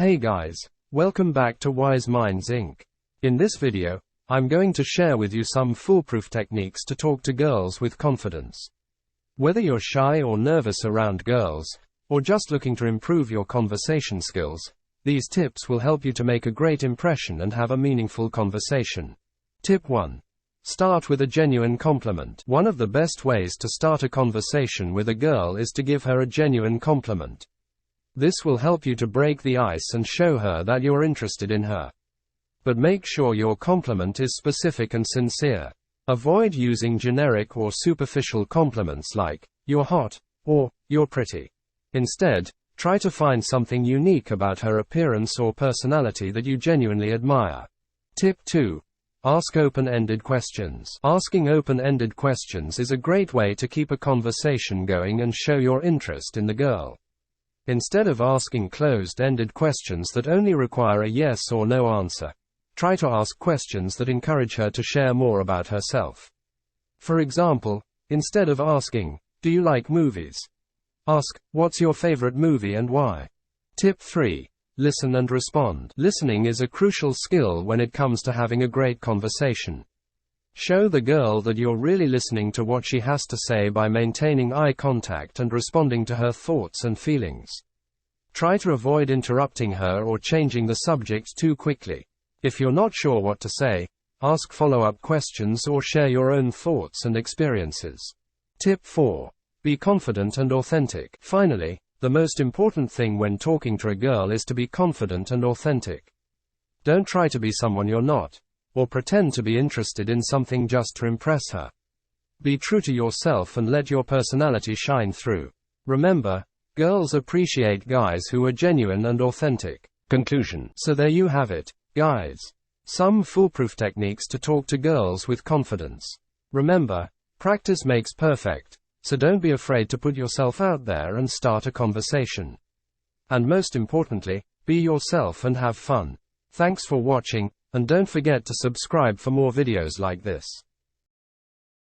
Hey guys, welcome back to Wise Minds Inc. In this video, I'm going to share with you some foolproof techniques to talk to girls with confidence. Whether you're shy or nervous around girls, or just looking to improve your conversation skills, these tips will help you to make a great impression and have a meaningful conversation. Tip 1. Start with a genuine compliment. One of the best ways to start a conversation with a girl is to give her a genuine compliment. This will help you to break the ice and show her that you're interested in her. But make sure your compliment is specific and sincere. Avoid using generic or superficial compliments like, "You're hot," or, "You're pretty." Instead, try to find something unique about her appearance or personality that you genuinely admire. Tip 2. Ask open-ended questions. Asking open-ended questions is a great way to keep a conversation going and show your interest in the girl. Instead of asking closed-ended questions that only require a yes or no answer, try to ask questions that encourage her to share more about herself. For example, instead of asking, "Do you like movies?" ask, "What's your favorite movie and why?" Tip 3. Listen and respond. Listening is a crucial skill when it comes to having a great conversation. Show the girl that you're really listening to what she has to say by maintaining eye contact and responding to her thoughts and feelings. Try to avoid interrupting her or changing the subject too quickly. If you're not sure what to say, ask follow-up questions or share your own thoughts and experiences. Tip 4. Be confident and authentic. Finally, the most important thing when talking to a girl is to be confident and authentic. Don't try to be someone you're not, or pretend to be interested in something just to impress her. Be true to yourself and let your personality shine through. Remember, girls appreciate guys who are genuine and authentic. Conclusion. So there you have it, guys. Some foolproof techniques to talk to girls with confidence. Remember, practice makes perfect, so don't be afraid to put yourself out there and start a conversation. And most importantly, be yourself and have fun. Thanks for watching. And don't forget to subscribe for more videos like this.